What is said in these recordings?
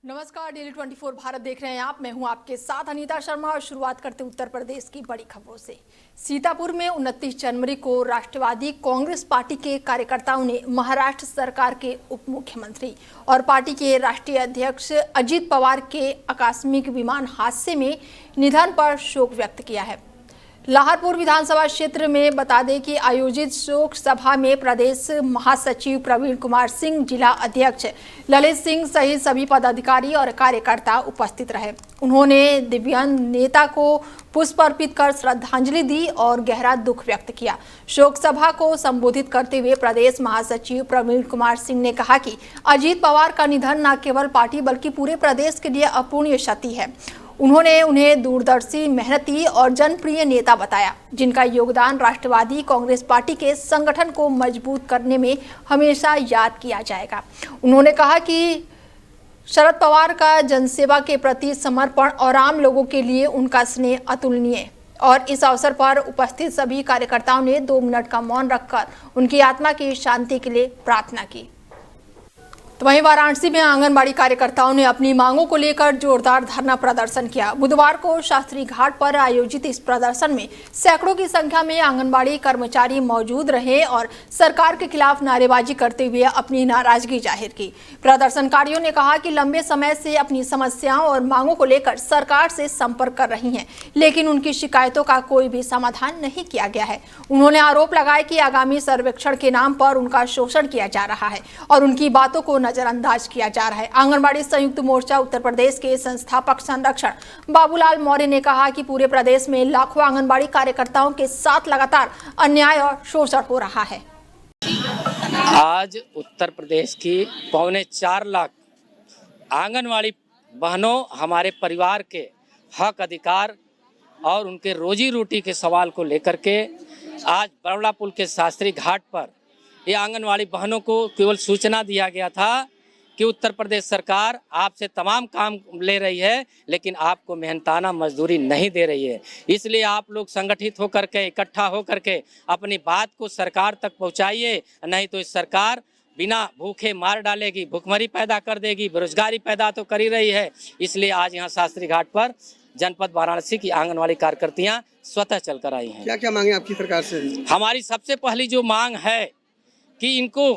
नमस्कार, डेली 24 भारत देख रहे हैं आप। मैं हूं आपके साथ अनीता शर्मा और शुरुआत करते उत्तर प्रदेश की बड़ी खबरों से। सीतापुर में 29 जनवरी को राष्ट्रवादी कांग्रेस पार्टी के कार्यकर्ताओं ने महाराष्ट्र सरकार के उप मुख्यमंत्री और पार्टी के राष्ट्रीय अध्यक्ष अजित पवार के आकस्मिक विमान हादसे में निधन पर शोक व्यक्त किया है। लाहौरपुर विधानसभा क्षेत्र में बता दें कि आयोजित शोक सभा में प्रदेश महासचिव प्रवीण कुमार सिंह, जिला अध्यक्ष ललित सिंह सहित सभी पदाधिकारी और कार्यकर्ता उपस्थित रहे। उन्होंने दिव्यांग नेता को पुष्प अर्पित कर श्रद्धांजलि दी और गहरा दुख व्यक्त किया। शोक सभा को संबोधित करते हुए प्रदेश महासचिव प्रवीण कुमार सिंह ने कहा कि अजित पवार का निधन न केवल पार्टी बल्कि पूरे प्रदेश के लिए अपूर्णीय क्षति है। उन्होंने उन्हें दूरदर्शी, मेहनती और जनप्रिय नेता बताया, जिनका योगदान राष्ट्रवादी कांग्रेस पार्टी के संगठन को मजबूत करने में हमेशा याद किया जाएगा। उन्होंने कहा कि शरद पवार का जनसेवा के प्रति समर्पण और आम लोगों के लिए उनका स्नेह अतुलनीय। और इस अवसर पर उपस्थित सभी कार्यकर्ताओं ने 2 मिनट का मौन रखकर उनकी आत्मा की शांति के लिए प्रार्थना की। तो वहीं वाराणसी में आंगनबाड़ी कार्यकर्ताओं ने अपनी मांगों को लेकर जोरदार धरना प्रदर्शन किया। बुधवार को शास्त्री घाट पर आयोजित इस प्रदर्शन में सैकड़ों की संख्या में आंगनबाड़ी कर्मचारी मौजूद रहे और सरकार के खिलाफ नारेबाजी करते हुए अपनी नाराजगी जाहिर की। प्रदर्शनकारियों ने कहा कि लंबे समय से अपनी समस्याओं और मांगों को लेकर सरकार से संपर्क कर रही हैं, लेकिन उनकी शिकायतों का कोई भी समाधान नहीं किया गया है। उन्होंने आरोप लगाया कि आगामी सर्वेक्षण के नाम पर उनका शोषण किया जा रहा है और उनकी बातों को नजरअंदाज किया जा रहा है। आंगनबाड़ी संयुक्त मोर्चा उत्तर प्रदेश के संस्थापक संरक्षक बाबूलाल मौर्य ने कहा कि पूरे प्रदेश में लाखों आंगनबाड़ी कार्यकर्ताओं के साथ लगातार अन्याय और शोषण हो रहा है। आज उत्तर प्रदेश की 4.25 लाख आंगनबाड़ी बहनों हमारे परिवार के हक अधिकार और उनके रोजी रोटी के सवाल को लेकर के आज बरौला पुल के शास्त्री घाट पर ये आंगनवाड़ी बहनों को केवल सूचना दिया गया था कि उत्तर प्रदेश सरकार आपसे तमाम काम ले रही है, लेकिन आपको मेहनताना मजदूरी नहीं दे रही है। इसलिए आप लोग संगठित होकर के, इकट्ठा होकर के अपनी बात को सरकार तक पहुंचाइए, नहीं तो इस सरकार बिना भूखे मार डालेगी, भुखमरी पैदा कर देगी, बेरोजगारी पैदा तो कर ही रही है। इसलिए आज यहाँ शास्त्री घाट पर जनपद वाराणसी की आंगनवाड़ी कार्यकर्तियाँ स्वतः चल कर आई हैं। क्या क्या मांगे आपकी सरकार से? हमारी सबसे पहली जो मांग है कि इनको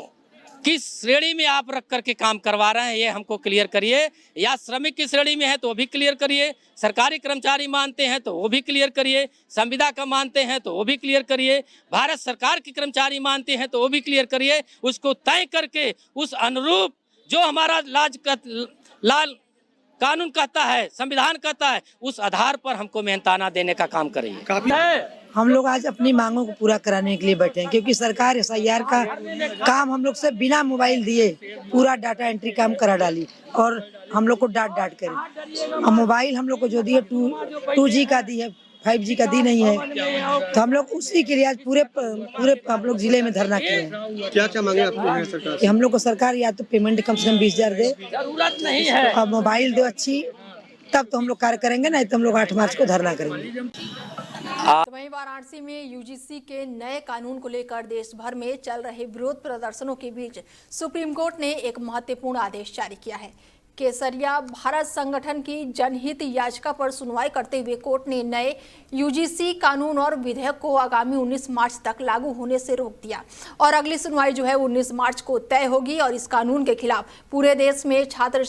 किस श्रेणी में आप रख करके काम करवा रहे हैं, ये हमको क्लियर करिए। या श्रमिक की श्रेणी में है तो वो भी क्लियर करिए, सरकारी कर्मचारी मानते हैं तो वो भी क्लियर करिए, संविदा का मानते हैं तो वो भी क्लियर करिए, भारत सरकार के कर्मचारी मानते हैं तो वो भी क्लियर करिए। उसको तय करके उस अनुरूप जो हमारा लाल कानून कहता है, संविधान कहता है, उस आधार पर हमको मेहनताना देने का काम करिए। हम लोग आज अपनी मांगों को पूरा कराने के लिए बैठे हैं, क्योंकि सरकार SIR का काम हम लोग से बिना मोबाइल दिए पूरा डाटा एंट्री काम करा डाली और हम लोग को डांट करे। अब मोबाइल हम लोग को जो दिए 2G का दी है, 5G का दी नहीं है, तो हम लोग उसी के लिए आज पूरे हम लोग जिले में धरना किए हैं। क्या क्या मांगे आपकी सरकार से? हम लोग को सरकार या तो पेमेंट कम से कम 20,000 दे, जरूरत नहीं है, अब मोबाइल दो अच्छी, तब तो हम लोग कार्य करेंगे, नहीं तो हम लोग 8 मार्च को धरना करेंगे। तो वहीं वाराणसी में UGC के नए कानून को लेकर देश भर में चल रहे विरोध प्रदर्शनों के बीच सुप्रीम कोर्ट ने एक महत्वपूर्ण आदेश जारी किया है। केसरिया भारत संगठन की जनहित याचिका पर सुनवाई करते हुए कोर्ट ने नए UGC कानून और विधेयक को आगामी 19 मार्च तक लागू होने से रोक दिया और अगली सुनवाई जो है 19 मार्च को तय होगी। और इस कानून के खिलाफ पूरे देश में छात्र,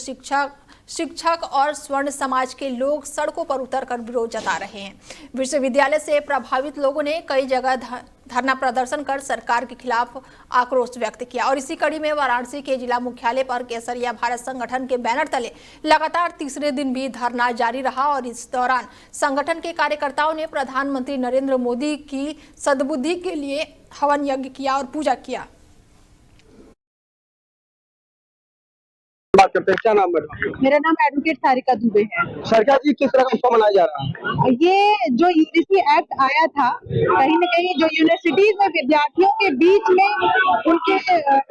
शिक्षक और स्वर्ण समाज के लोग सड़कों पर उतरकर विरोध जता रहे हैं। विश्वविद्यालय से प्रभावित लोगों ने कई जगह धरना प्रदर्शन कर सरकार के खिलाफ आक्रोश व्यक्त किया। और इसी कड़ी में वाराणसी के जिला मुख्यालय पर केसरिया भारत संगठन के बैनर तले लगातार तीसरे दिन भी धरना जारी रहा और इस दौरान संगठन के कार्यकर्ताओं ने प्रधानमंत्री नरेंद्र मोदी की सद्बुद्धि के लिए हवन यज्ञ किया और पूजा किया। बात करते हैं, क्या नाम है? मेरा नाम एडवोकेट सारिका दुबे है। सरकार जी किस तरह का उत्सव मनाया जा रहा है? ये जो UGC एक्ट आया था, कहीं न कहीं जो यूनिवर्सिटीज में विद्यार्थियों के बीच में उनके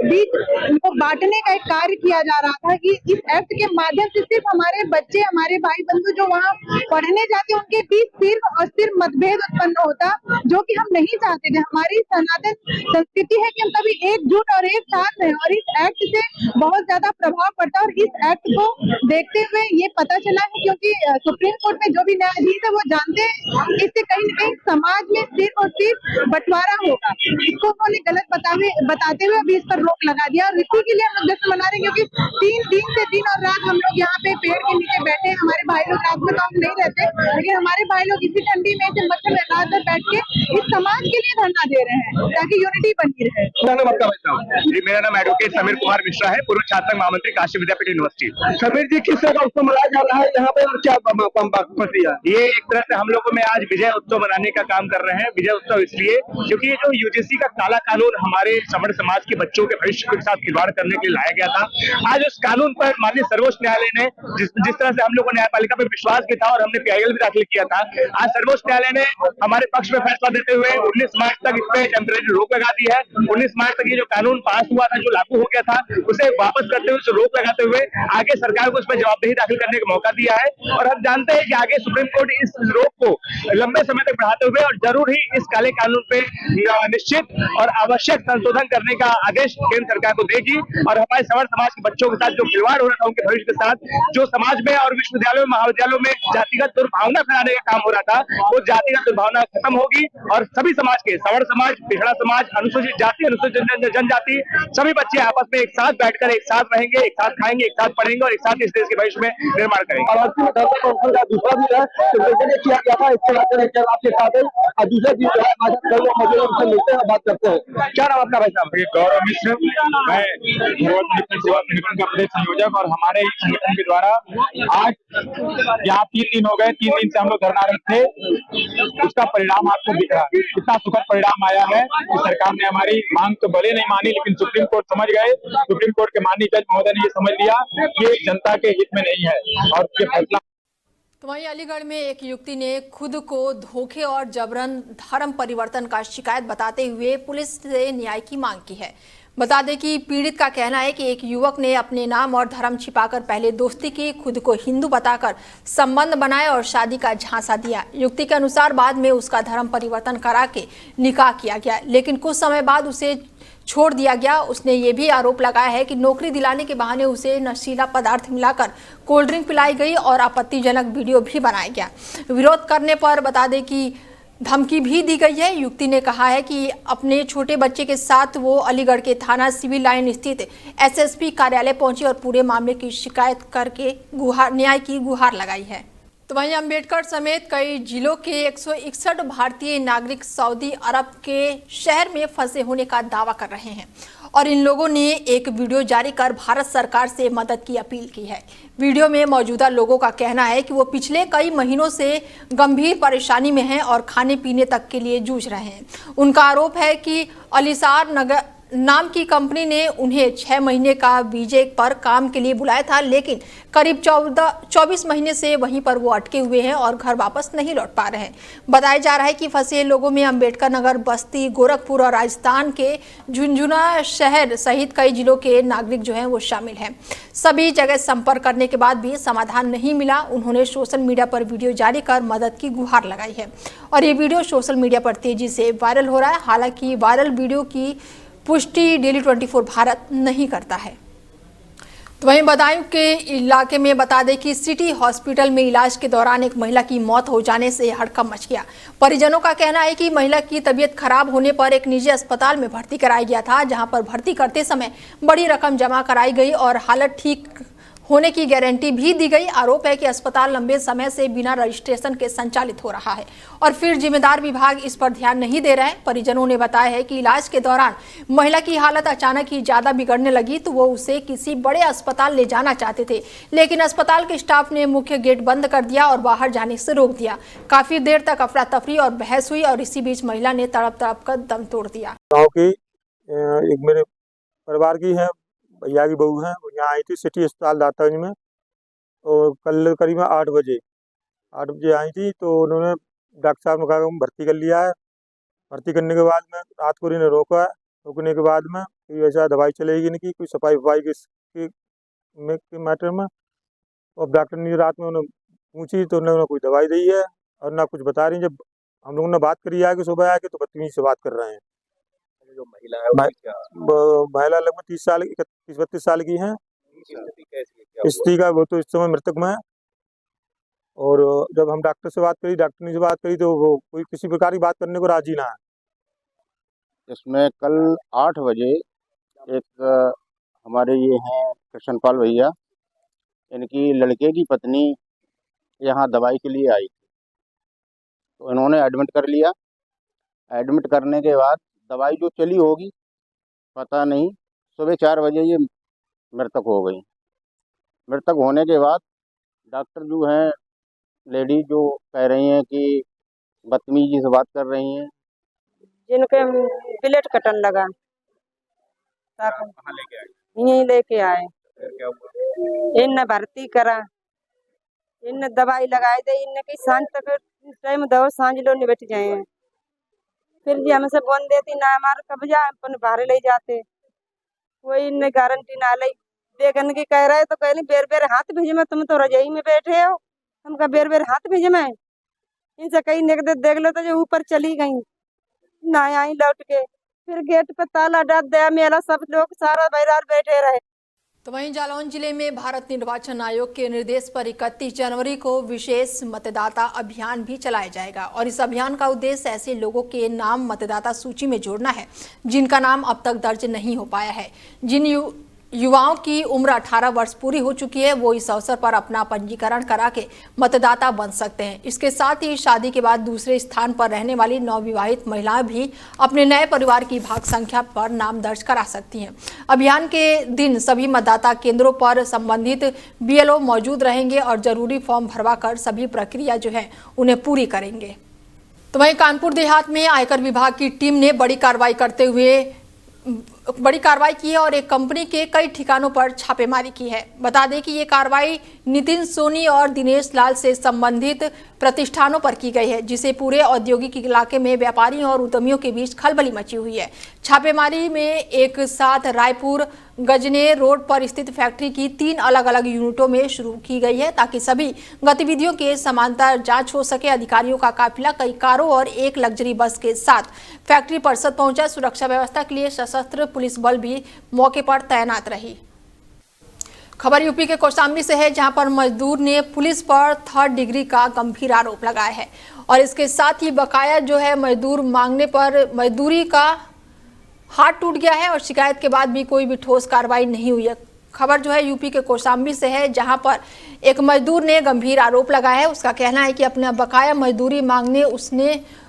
बीच उनको बांटने का एक कार्य किया जा रहा था कि इस एक्ट के माध्यम से सिर्फ हमारे बच्चे, हमारे भाई बंधु जो वहाँ पढ़ने जाते उनके बीच सिर्फ और सिर्फ मतभेद उत्पन्न होता, जो कि हम नहीं चाहते थे। हमारी सनातन संस्कृति है कि हम सभी एकजुट और एक साथ हैं और इस एक्ट से बहुत ज्यादा प्रभाव पड़ता और इस एक्ट को देखते हुए ये पता चला है, क्योंकि सुप्रीम कोर्ट में जो भी न्यायाधीश है वो जानते हैं कि इससे कहीं न कहीं समाज में सिर्फ और सिर्फ बंटवारा होगा। इसको उन्होंने गलत बताते हुए अभी इस पर रोक लगा दिया, और इसी के लिए हम लोग जश्न मना रहे हैं, क्योंकि 3 दिन से दिन और रात हम लोग यहाँ पे पेड़ के नीचे बैठे हैं। हमारे भाई लोग रात में तो हम नहीं रहते, लेकिन हमारे भाई लोग इसी ठंडी में से मच्छर में रात में बैठ के इस समाज के लिए धरना दे रहे हैं ताकि यूनिटी बनी रहे। क्या नाम आपका भाई साहब? जी, मेरा नाम एडवोकेट समीर कुमार मिश्रा है, पूर्व छात्र संघ महामंत्री काशी विद्यापीठ यूनिवर्सिटी। समीर जी, किस तरह का उत्सव मनाया जा रहा है यहाँ पे और क्या प्रक्रिया? ये एक तरह से हम लोगों में आज विजय उत्सव मनाने का काम कर रहे हैं। विजय उत्सव इसलिए क्योंकि ये जो यूजीसी का काला कानून हमारे सवर्ण समाज के बच्चों के भविष्य के साथ खिलवाड़ करने के लिए लाया गया था, आज उस कानून पर माननीय सर्वोच्च न्यायालय ने जिस तरह से हम लोगों को न्यायपालिका पर विश्वास भी था और हमने PIL भी दाखिल किया था, आज सर्वोच्च न्यायालय ने हमारे पक्ष में फैसला देते हुए 19 मार्च तक इस पे टेम्परेरी रोक लगा दी है। 19 मार्च तक ये जो कानून पास हुआ था, जो लागू हो गया था, उसे वापस करते हुए, उसे रोक लगाते हुए आगे सरकार को इस पर जवाबदेही दाखिल करने का मौका दिया है। और हम जानते हैं कि आगे सुप्रीम कोर्ट इस रोक को लंबे समय तक बढ़ाते हुए और जरूर ही इस काले कानून पे निश्चित और आवश्यक संशोधन करने का आदेश केंद्र सरकार को देगी। और हमारे सवर्ण समाज के बच्चों के साथ जो खिलवाड़ हो रहा था, उनके भविष्य के साथ जो समाज में और विश्वविद्यालयों महाविद्यालयों में जातिगत दुर्भावना फैलाने का काम हो रहा था, वो जातिगत दुर्भावना खत्म होगी और सभी समाज के, सवर्ण समाज, पिछड़ा समाज, अनुसूचित जाति, अनुसूचित जनजाति, सभी बच्चे आपस में एक साथ बैठकर एक साथ रहेंगे, एक साथ खाएंगे, एक साथ पढ़ेंगे और एक साथ इस देश के भविष्य में निर्माण करेंगे। और का दूसरा भी है किया गया था, इसके आपके साथ है और दूसरा भी उनसे मिलते हैं, बात करते हैं। क्या नाम आपका भाई साहब? गौरव मिश्र, मैं सेवा संगठन का प्रदेश संयोजक। और हमारे इस संगठन के द्वारा आज यहाँ 3 दिन हो गए, 3 दिन से हम लोग धरनारत थे। उसका परिणाम आपको दिख रहा है, इतना सुखद परिणाम आया है कि सरकार ने हमारी मांग तो भले नहीं मानी, लेकिन सुप्रीम कोर्ट समझ गए, सुप्रीम कोर्ट के माननीय जज महोदय ने ये समझ लिया कि ये जनता के हित में नहीं है और ये फैसला। तो वहीं अलीगढ़ में एक युवती ने खुद को धोखे और जबरन धर्म परिवर्तन का शिकायत बताते हुए पुलिस से न्याय की मांग की है। बता दें कि पीड़ित का कहना है कि एक युवक ने अपने नाम और धर्म छिपाकर पहले दोस्ती की, खुद को हिंदू बताकर संबंध बनाए और शादी का झांसा दिया। युवती के अनुसार बाद में उसका धर्म परिवर्तन करा के निकाह किया गया, लेकिन कुछ समय बाद उसे छोड़ दिया गया। उसने ये भी आरोप लगाया है कि नौकरी दिलाने के बहाने उसे नशीला पदार्थ मिलाकर कोल्ड ड्रिंक पिलाई गई और आपत्तिजनक वीडियो भी बनाया गया। विरोध करने पर बता दें कि धमकी भी दी गई है। युवती ने कहा है कि अपने छोटे बच्चे के साथ वो अलीगढ़ के थाना सिविल लाइन स्थित SSP कार्यालय पहुंची और पूरे मामले की शिकायत करके न्याय की गुहार लगाई है। तो वहीं अम्बेडकर समेत कई जिलों के 161 भारतीय नागरिक सऊदी अरब के शहर में फंसे होने का दावा कर रहे हैं और इन लोगों ने एक वीडियो जारी कर भारत सरकार से मदद की अपील की है। वीडियो में मौजूदा लोगों का कहना है कि वो पिछले कई महीनों से गंभीर परेशानी में हैं और खाने पीने तक के लिए जूझ रहे हैं। उनका आरोप है कि अलीसार नगर नाम की कंपनी ने उन्हें 6 महीने का वीजे पर काम के लिए बुलाया था, लेकिन करीब 24 महीने से वहीं पर वो अटके हुए हैं और घर वापस नहीं लौट पा रहे हैं। बताया जा रहा है कि फंसे लोगों में अम्बेडकर नगर, बस्ती, गोरखपुर और राजस्थान के झुंझुनू शहर सहित कई जिलों के नागरिक जो हैं वो शामिल हैं। सभी जगह संपर्क करने के बाद भी समाधान नहीं मिला। उन्होंने सोशल मीडिया पर वीडियो जारी कर मदद की गुहार लगाई है और ये वीडियो सोशल मीडिया पर तेजी से वायरल हो रहा है। हालांकि वायरल वीडियो की पुष्टि डेली 24 भारत नहीं करता है। तो वहीं बदायूं के इलाके में बता दें कि सिटी हॉस्पिटल में इलाज के दौरान एक महिला की मौत हो जाने से हड़कंप मच गया। परिजनों का कहना है कि महिला की तबीयत खराब होने पर एक निजी अस्पताल में भर्ती कराया गया था, जहां पर भर्ती करते समय बड़ी रकम जमा कराई गई और हालत ठीक होने की गारंटी भी दी गई। आरोप है कि अस्पताल लंबे समय से बिना रजिस्ट्रेशन के संचालित हो रहा है और फिर जिम्मेदार विभाग इस पर ध्यान नहीं दे रहे हैं। परिजनों ने बताया है कि इलाज के दौरान महिला की हालत अचानक ही ज्यादा बिगड़ने लगी तो वो उसे किसी बड़े अस्पताल ले जाना चाहते थे, लेकिन अस्पताल के स्टाफ ने मुख्य गेट बंद कर दिया और बाहर जाने से रोक दिया। काफी देर तक अफरा तफरी और बहस हुई और इसी बीच महिला ने तड़प तड़प कर दम तोड़ दिया। गाँव की एक मेरे परिवार की है, भैया की बहू है, यहाँ आई थी सिटी अस्पताल दातागंज में और कल करीब 8 बजे आई थी। तो उन्होंने डॉक्टर साहब ने कहा कि भर्ती कर लिया है। भर्ती करने के बाद में रात को इन्हें रोका, रोकने के बाद में कोई ऐसा दवाई चलेगी नहीं कि कोई सफाई वफाई के मैटर में। और डॉक्टर ने रात में उन्हें पूछी तो उन्होंने कोई दवाई दी है और ना कुछ बता रही। जब हम लोगों ने बात करी है कि सुबह आके तो बदतमीजी से बात कर रहे हैं। जो महिला है महिला लगभग 31-32 साल की है। स्थिति का वो तो इस समय मृतक में है। और जब हम डॉक्टर से बात करी, डॉक्टर से बात करी तो वो कोई किसी प्रकार की बात करने को राजी ना है। इसमें कल 8 बजे एक हमारे ये हैं कृष्णपाल भैया, इनकी लड़के की पत्नी यहाँ दवाई के लिए आई थी, तो इन्होंने एडमिट कर लिया। एडमिट करने के बाद दवाई जो चली होगी पता नहीं, सुबह 4 बजे ये मृतक हो गई। मृतक होने के बाद डॉक्टर जो हैं, लेडी जो कह रही हैं कि बदतमीजी से बात कर रही हैं। जिनके ब्लड कटन लगा यहीं लेके आए, इनने भर्ती करा, इनने दवाई लगाई दे, इनने की सांझ तक टाइम दो, सांझ लो नहीं बैठ जाए हैं। फिर जी हमसे बोल देती ना हमारे कब्जा अपन बाहर ले जाते, कोई इनने गारंटी ना ली। देखने की कह रहे तो कह ली बेर बेर हाथ भेजे में, तुम तो रजाई में बैठे हो, हमका बेर बेर हाथ भेजे में। इनसे कहीं देख लो तो जो ऊपर चली गई ना आई लौट के, फिर गेट पे ताला डाल दिया, मेरा सब लोग सारा बैरार बैठे रहे। तो वहीं जालौन जिले में भारत निर्वाचन आयोग के निर्देश पर 31 जनवरी को विशेष मतदाता अभियान भी चलाया जाएगा और इस अभियान का उद्देश्य ऐसे लोगों के नाम मतदाता सूची में जोड़ना है जिनका नाम अब तक दर्ज नहीं हो पाया है। जिन युवाओं की उम्र 18 वर्ष पूरी हो चुकी है वो इस अवसर पर अपना पंजीकरण करा के मतदाता बन सकते हैं। इसके साथ ही शादी के बाद दूसरे स्थान पर रहने वाली नवविवाहित महिलाएं भी अपने नए परिवार की भाग संख्या पर नाम दर्ज करा सकती हैं। अभियान के दिन सभी मतदाता केंद्रों पर संबंधित BLO मौजूद रहेंगे और जरूरी फॉर्म भरवा कर सभी प्रक्रिया जो है उन्हें पूरी करेंगे। तो वहीं कानपुर देहात में आयकर विभाग की टीम ने बड़ी कार्रवाई की है और एक कंपनी के कई ठिकानों पर छापेमारी की है। बता दें कि ये कार्रवाई नितिन सोनी और दिनेश लाल से संबंधित प्रतिष्ठानों पर की गई है, जिसे पूरे औद्योगिक इलाके में व्यापारियों और उद्यमियों के बीच खलबली मची हुई है। छापेमारी में एक साथ रायपुर गजनेर रोड पर स्थित फैक्ट्री की 3 अलग अलग यूनिटों में शुरू की गई है ताकि सभी गतिविधियों के समांतर जांच हो सके। अधिकारियों का काफिला कई कारों और एक लग्जरी बस के साथ फैक्ट्री परिसर पहुंचा। सुरक्षा व्यवस्था के लिए सशस्त्र पुलिस बल भी मौके पर तैनात रही। खबर यूपी के कौशाम्बी से है, जहां पर मजदूर ने पुलिस पर 3rd डिग्री का गंभीर आरोप लगाया है और इसके साथ ही बकाया जो है मजदूर मांगने पर मजदूरी का हाथ टूट गया है और शिकायत के बाद भी कोई भी ठोस कार्रवाई नहीं हुई है। खबर जो है यूपी के कौशाम्बी से है, जहां पर एक मजदूर ने गंभीर आरोप लगाया है। उसका कहना है कि अपना बकाया मजदूरी मांगने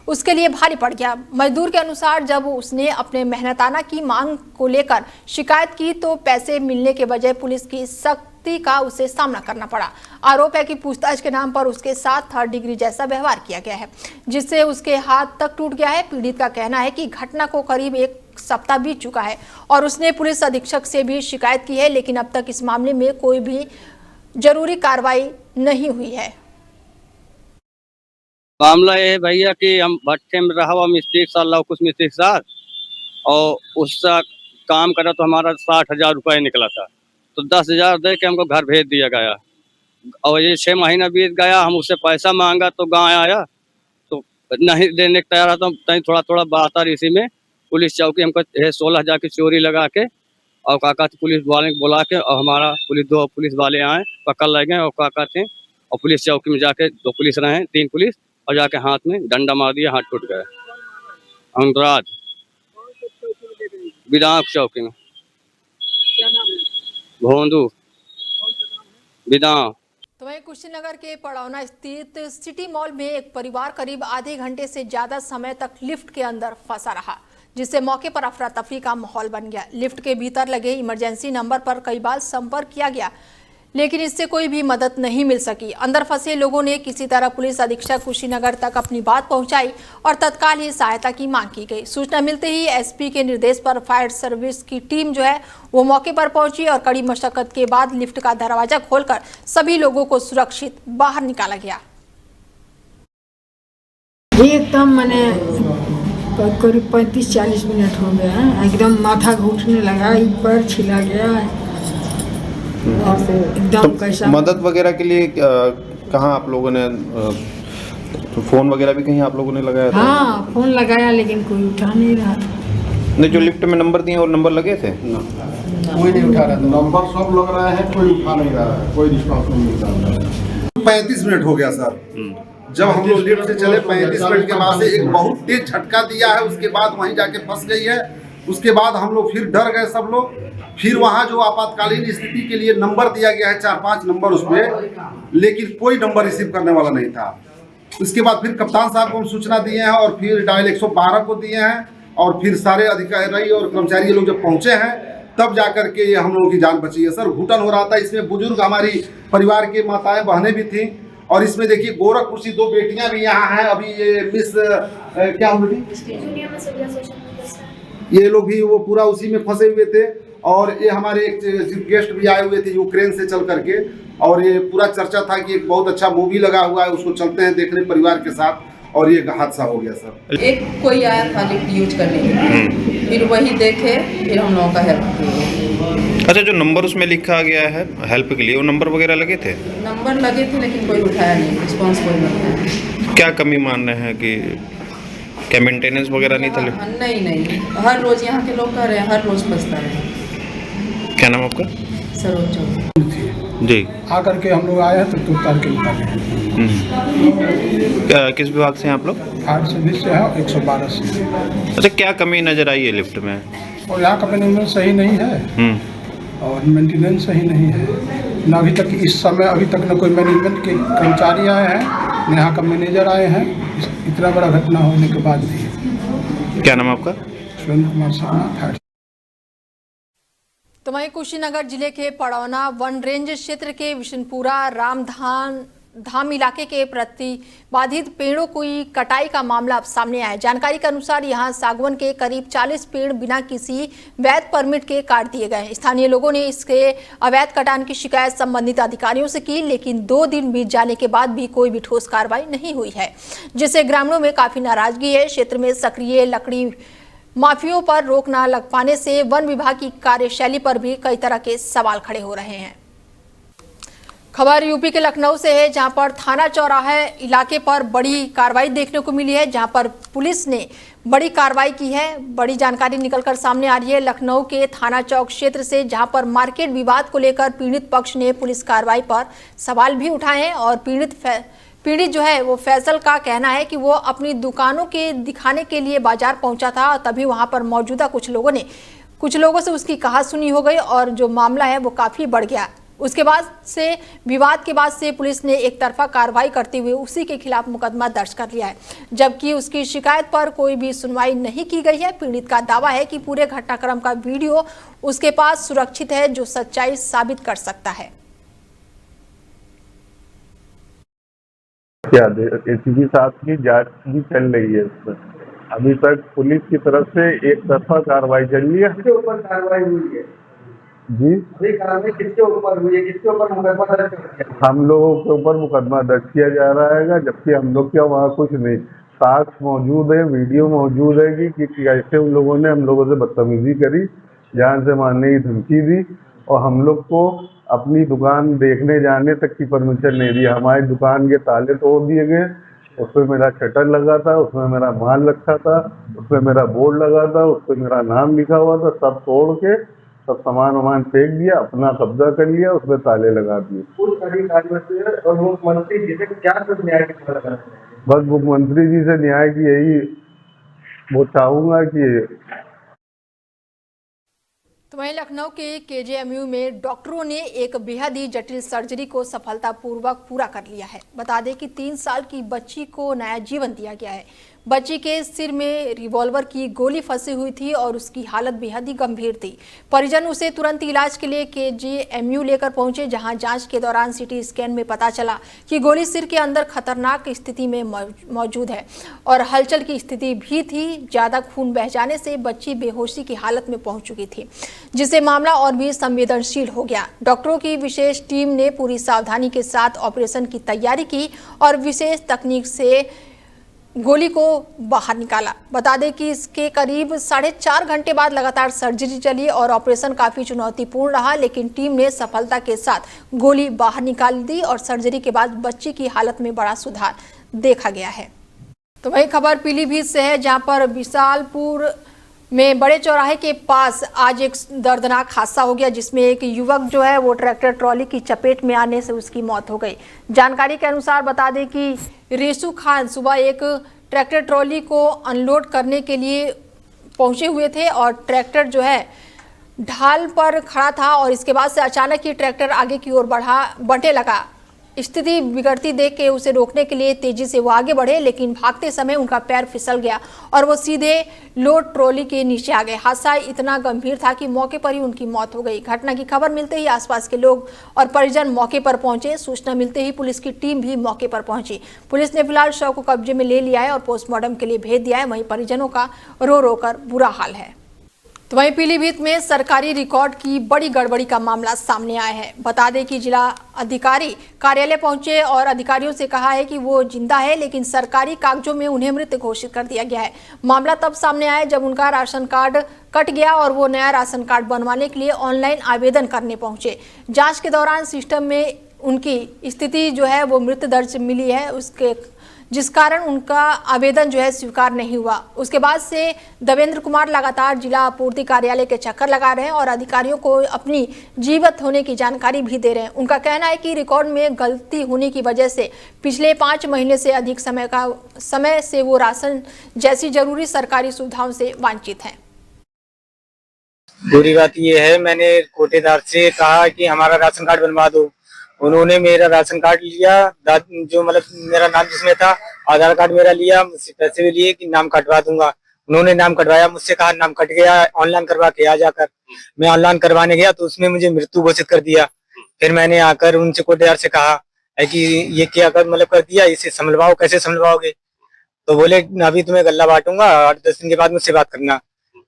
उसके लिए भारी पड़ गया। मजदूर के अनुसार जब उसने अपने मेहनताना की मांग को लेकर शिकायत की तो पैसे मिलने के बजाय पुलिस की सख्ती का उसे सामना करना पड़ा। आरोप है कि पूछताछ के नाम पर उसके साथ 3rd डिग्री जैसा व्यवहार किया गया है, जिससे उसके हाथ तक टूट गया है। पीड़ित का कहना है कि घटना को करीब 1 सप्ताह बीत चुका है और उसने पुलिस अधीक्षक से भी शिकायत की है, लेकिन अब तक इस मामले में कोई भी जरूरी कार्रवाई नहीं हुई है। मामला ये है भैया कि हम भट्टे में रहा हुआ मिस्त्री साल कुछ मिस्त्री के साथ और उसका काम करा तो हमारा 60,000 रुपये निकला था, तो 10,000 दे के हमको घर भेज दिया गया और ये 6 महीना बीत गया। हम उससे पैसा मांगा तो गाँव आया तो नहीं देने को तैयार था। कहीं थोड़ा थोड़ा बात आ रही, इसी में पुलिस चौकी हमको 16,000 की चोरी लगा के और काका पुलिस वाले को बुला के और हमारा 2 पुलिस वाले आए पकड़ ले गए और काका थे और पुलिस चौकी में जाके 2 पुलिस रहे 3 पुलिस और जाके हाथ में डंडा मार दिया, हाथ टूट गया। अनुराध विधायक चौकी में भोंदू विधायक। तो वहीं कुशीनगर के पड़ौना स्थित सिटी मॉल में एक परिवार करीब आधे घंटे से ज्यादा समय तक लिफ्ट के अंदर फंसा रहा, जिससे मौके पर अफरा तफरी का माहौल बन गया। लिफ्ट के भीतर लगे इमरजेंसी नंबर पर कई बार संपर्क किया गया, लेकिन इससे कोई भी मदद नहीं मिल सकी। अंदर फंसे लोगों ने किसी तरह पुलिस अधीक्षक कुशीनगर तक अपनी बात पहुंचाई और तत्काल ही सहायता की मांग की गई। सूचना मिलते ही एसपी के निर्देश पर फायर सर्विस की टीम जो है वो मौके पर पहुंची और कड़ी मशक्कत के बाद लिफ्ट का दरवाजा खोलकर सभी लोगों को सुरक्षित बाहर निकाला गया। एकदम मैंने करीब 35-40 मिनट हो गया है, एकदम माथा घुटने लगा, पैर छिला गया एकदम। तो कैसा मदद वगैरह के लिए कहाँ आप लोगों ने तो फोन वगैरह भी कहीं आप लोगों ने लगाया था? हाँ, फोन लगाया लेकिन कोई उठा नहीं रहा था। नहीं, जो लिफ्ट में नंबर दिए और नंबर लगे थे? कोई नहीं उठा रहा था। नंबर सब लग रहा है, कोई उठा नहीं रहा है, कोई रिस्पॉन्स नहीं मिल रहा है। 35 मिनट हो गया सर। जब हम लोग लिफ्ट से चले 35 मिनट के बाद से एक बहुत तेज झटका दिया है, उसके बाद वहीं जाके फंस गई है। उसके बाद हम लोग फिर डर गए सब लोग। फिर वहाँ जो आपातकालीन स्थिति के लिए नंबर दिया गया है 4-5 नंबर उस पर, लेकिन कोई नंबर रिसीव करने वाला नहीं था। उसके बाद फिर कप्तान साहब को हम सूचना दिए हैं और फिर डायल 112 को दिए हैं और फिर सारे अधिकारी और कर्मचारी लोग जब पहुँचे हैं तब जाकर के ये हम लोगों की जान बची है सर। घुटन हो रहा था, इसमें बुजुर्ग हमारी परिवार के माताएं बहनें भी थीं और इसमें देखिए गोरखपुर की 2 बेटियां भी यहाँ हैं। अभी ये मिस क्या हुई बेटी, ये लोग भी वो पूरा उसी में फंसे हुए थे। और ये हमारे एक गेस्ट भी आए हुए थे यूक्रेन से चल करके, और ये पूरा चर्चा था कि एक बहुत अच्छा मूवी लगा हुआ है, उसको चलते हैं देखने परिवार के साथ, और ये हादसा हो गया सर। एक कोई आया था लिफ्ट यूज करने के लिए, फिर वही देखे, फिर हम लोगों का हेल्प किया। अच्छा, जो नंबर उसमें लिखा गया है हेल्प के लिए, वो नंबर वगैरह लगे थे? नंबर लगे थे लेकिन कोई उठाया नहीं, रिस्पॉन्स कोई नहीं आया। क्या कमी मान रहे हैं कि क्या मेंटेनेंस वगैरह नहीं था? नहीं, हर रोज यहाँ के लोग कह रहे हैं, हर रोज फंसता है। क्या नाम आपका? सरोज चौधरी जी। आकर के हम लोग आए हैं तो उतार के निकाले। किस विभाग से हैं आप लोग? फायर सर्विस से है, 112 से। अच्छा, क्या कमी नजर आई है लिफ्ट में? और यहाँ का मैनेजमेंट सही नहीं है और मेंटेनेंस सही नहीं है न। अभी तक इस समय अभी तक न कोई मैनेजमेंट के कर्मचारी आए हैं, न यहाँ का मैनेजर आए हैं। इतना बड़ा घटना होने के बाद भी। क्या नाम आपका? सुरेंद्र कुमार शर्मा। तो वहीं कुशीनगर जिले के पड़ौना वन रेंज क्षेत्र के विशनपुरा धाम इलाके के प्रतिबाधित पेड़ों की कटाई का मामला अब सामने आया है। जानकारी के अनुसार यहां सागवन के करीब 40 पेड़ बिना किसी वैध परमिट के काट दिए गए। स्थानीय लोगों ने इसके अवैध कटान की शिकायत संबंधित अधिकारियों से की, लेकिन 2 दिन बीत जाने के बाद भी कोई भी ठोस कार्रवाई नहीं हुई है, जिससे ग्रामीणों में काफी नाराजगी है। क्षेत्र में सक्रिय लकड़ी माफियों पर रोक न लग पाने से वन विभाग की कार्यशैली पर भी कई तरह के सवाल खड़े हो रहे हैं। खबर यूपी के लखनऊ से है, जहां पर थाना चौराहे इलाके पर बड़ी कार्रवाई देखने को मिली है, जहां पर पुलिस ने बड़ी कार्रवाई की है। बड़ी जानकारी निकलकर सामने आ रही है लखनऊ के थाना चौक क्षेत्र से, जहां पर मार्केट विवाद को लेकर पीड़ित पक्ष ने पुलिस कार्रवाई पर सवाल भी उठाए हैं। और पीड़ित जो है वो फैसल का कहना है कि वो अपनी दुकानों के दिखाने के लिए बाजार पहुंचा था, तभी वहां पर मौजूदा कुछ लोगों से उसकी कहासुनी हो गई और जो मामला है वो काफी बढ़ गया। उसके बाद से विवाद के बाद से पुलिस ने एक तरफा कार्रवाई करते हुए उसी के खिलाफ मुकदमा दर्ज कर लिया है, जबकि उसकी शिकायत पर कोई भी सुनवाई नहीं की गई है। पीड़ित का दावा है कि पूरे घटनाक्रम का वीडियो उसके पास सुरक्षित है, जो सच्चाई साबित कर सकता है। क्या एसीपी साहब की जांच भी चल रही है इसमें। अभी तक पुलिस की तरफ से एक तरफा कार्रवाई चल रही है। किसके ऊपर कार्रवाई हुई है जी? ये कार्रवाई किसके ऊपर हुई है, किसके ऊपर मुकदमा दर्ज किया? हम लोगों के ऊपर मुकदमा दर्ज किया जा रहा है, जबकि हम लोग क्या वहाँ कुछ नहीं, साक्ष्य मौजूद है, वीडियो मौजूद है कि कैसे उन लोगों ने हम लोगों से बदतमीजी करी, जान से मारने की धमकी दी और हम लोग को अपनी दुकान देखने जाने तक की परमिशन नहीं दी। हमारी दुकान के ताले तोड़ दिए गए, उसमें मेरा शटर लगा था, उसमें मेरा माल रखा था, उसमें मेरा बोर्ड लगा था, उसमें मेरा नाम लिखा हुआ था, सब तोड़ के सब सामान फेंक दिया, अपना कब्जा कर लिया, उसमें ताले लगा दिए। और मुख्यमंत्री जी से क्या कुछ न्याय की मांग करना है? बस मुख्यमंत्री जी से न्याय की यही वो चाहूँगा कि। तो वहीं लखनऊ के केजेएमयू में डॉक्टरों ने एक बेहद ही जटिल सर्जरी को सफलतापूर्वक पूरा कर लिया है। बता दें कि 3 साल की बच्ची को नया जीवन दिया गया है। बच्ची के सिर में रिवॉल्वर की गोली फंसी हुई थी और उसकी हालत बेहद ही गंभीर थी। परिजन उसे तुरंत इलाज के लिए केजेएमयू लेकर पहुंचे, जहां जांच के दौरान सीटी स्कैन में पता चला कि गोली सिर के अंदर खतरनाक स्थिति में मौजूद है और हलचल की स्थिति भी थी। ज्यादा खून बह जाने से बच्ची बेहोशी की हालत में पहुंच चुकी थी, जिससे मामला और भी संवेदनशील हो गया। डॉक्टरों की विशेष टीम ने पूरी सावधानी के साथ ऑपरेशन की तैयारी की और विशेष तकनीक से गोली को बाहर निकाला। बता दें कि इसके करीब 4.5 घंटे बाद लगातार सर्जरी चली और ऑपरेशन काफी चुनौतीपूर्ण रहा, लेकिन टीम ने सफलता के साथ गोली बाहर निकाल दी और सर्जरी के बाद बच्ची की हालत में बड़ा सुधार देखा गया है। तो वही खबर पीलीभीत से है, जहां पर विशालपुर में बड़े चौराहे के पास आज एक दर्दनाक हादसा हो गया, जिसमें एक युवक जो है वो ट्रैक्टर ट्रॉली की चपेट में आने से उसकी मौत हो गई। जानकारी के अनुसार बता दें कि रेसू खान सुबह एक ट्रैक्टर ट्रॉली को अनलोड करने के लिए पहुंचे हुए थे और ट्रैक्टर जो है ढाल पर खड़ा था और इसके बाद से अचानक ही ट्रैक्टर आगे की ओर बढ़ने लगा। स्थिति बिगड़ती देख के उसे रोकने के लिए तेजी से वो आगे बढ़े, लेकिन भागते समय उनका पैर फिसल गया और वो सीधे लोड ट्रॉली के नीचे आ गए। हादसा इतना गंभीर था कि मौके पर ही उनकी मौत हो गई। घटना की खबर मिलते ही आसपास के लोग और परिजन मौके पर पहुंचे। सूचना मिलते ही पुलिस की टीम भी मौके पर पहुंची। पुलिस ने फिलहाल शव को कब्जे में ले लिया है और पोस्टमार्टम के लिए भेज दिया है। वहीं परिजनों का रो रो कर बुरा हाल है। तो वहीं पीलीभीत में सरकारी रिकॉर्ड की बड़ी गड़बड़ी का मामला सामने आया है। बता दें कि जिला अधिकारी कार्यालय पहुंचे और अधिकारियों से कहा है कि वो जिंदा है, लेकिन सरकारी कागजों में उन्हें मृत घोषित कर दिया गया है। मामला तब सामने आया जब उनका राशन कार्ड कट गया और वो नया राशन कार्ड बनवाने के लिए ऑनलाइन आवेदन करने पहुंचे। जांच के दौरान सिस्टम में उनकी स्थिति जो है वो मृत दर्ज मिली है, उसके जिस कारण उनका आवेदन जो है स्वीकार नहीं हुआ। उसके बाद से देवेंद्र कुमार लगातार जिला आपूर्ति कार्यालय के चक्कर लगा रहे हैं और अधिकारियों को अपनी जीवित होने की जानकारी भी दे रहे हैं। उनका कहना है कि रिकॉर्ड में गलती होने की वजह से पिछले 5 महीने से अधिक समय से वो राशन जैसी जरूरी सरकारी सुविधाओं से वंचित हैं। बुरी बात यह है, मैंने कोटेदार से कहा कि हमारा राशन कार्ड बनवा दो। उन्होंने मेरा राशन कार्ड लिया, जो मतलब मेरा नाम जिसमें था, आधार कार्ड मेरा लिया, मुझसे पैसे भी लिए कि नाम कटवा दूंगा। उन्होंने नाम कटवाया, मुझसे कहा नाम कट गया, ऑनलाइन करवा के आ जाकर। मैं ऑनलाइन करवाने गया तो उसमें मुझे मृत्यु घोषित कर दिया। फिर मैंने आकर उनसे कोटेदार से कहा कि ये क्या कर दिया, इसे संभलवाओ, कैसे संभलवाओगे? तो बोले अभी तुम्हें गल्ला बांटूंगा, 8-10 दिन के बाद मुझसे बात करना।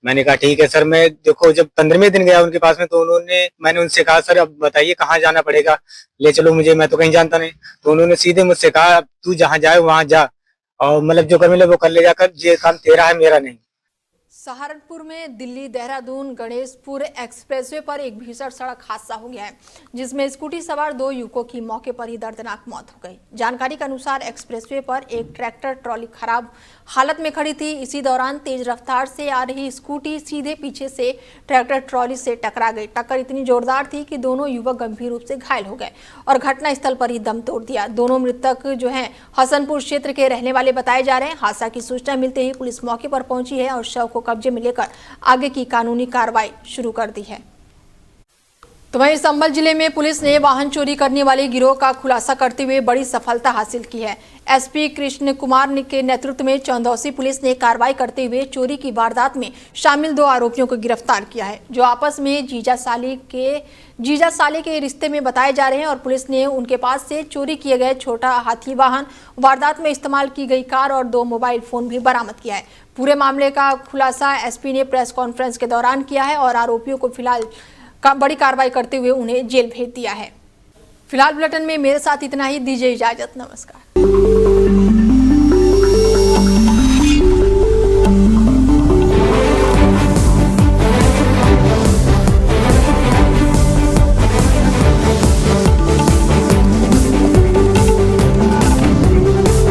मैंने कहा ठीक है सर। मैं देखो जब 15वें दिन गया उनके पास में तो मैंने उनसे कहा सर अब बताइए कहाँ जाना पड़ेगा, ले चलो मुझे, मैं तो कहीं जानता नहीं। तो उन्होंने सीधे मुझसे कहा तू जहाँ जाए वहां जा और मतलब जो कर मिले वो कर ले जाकर, ये काम तेरा है मेरा नहीं। सहारनपुर में दिल्ली देहरादून गणेशपुर एक्सप्रेसवे पर एक भीषण सड़क हादसा हो गया है, जिसमें स्कूटी सवार 2 युवकों की मौके पर ही दर्दनाक मौत हो गई। जानकारी के अनुसार एक्सप्रेसवे पर एक ट्रैक्टर ट्रॉली खराब हालत में खड़ी थी। इसी दौरान तेज रफ्तार से आ रही स्कूटी सीधे पीछे से ट्रैक्टर ट्रॉली से टकरा गई। टक्कर इतनी जोरदार थी कि दोनों युवक गंभीर रूप से घायल हो गए और घटनास्थल पर ही दम तोड़ दिया। दोनों मृतक जो है हसनपुर क्षेत्र के रहने वाले बताए जा रहे हैं। हादसा की सूचना मिलते ही पुलिस मौके पर पहुंची है और शव को कब्जे में लेकर आगे की कानूनी कार्रवाई शुरू कर दी है। तो वहीं संभल जिले में पुलिस ने वाहन चोरी करने वाले गिरोह का खुलासा करते हुए बड़ी सफलता हासिल की है। एसपी कृष्ण कुमार के नेतृत्व में चंदौसी पुलिस ने कार्रवाई करते हुए चोरी की वारदात में शामिल 2 आरोपियों को गिरफ्तार किया है, जो आपस में जीजा साली के रिश्ते में बताए जा रहे हैं। और पुलिस ने उनके पास से चोरी किए गए छोटा हाथी वाहन, वारदात में इस्तेमाल की गई कार और 2 मोबाइल फोन भी बरामद किया है। पूरे मामले का खुलासा एसपी ने प्रेस कॉन्फ्रेंस के दौरान किया है और आरोपियों को फिलहाल बड़ी कार्रवाई करते हुए उन्हें जेल भेज दिया है। फिलहाल बुलेटिन में मेरे साथ इतना ही। दीजिए इजाजत, नमस्कार।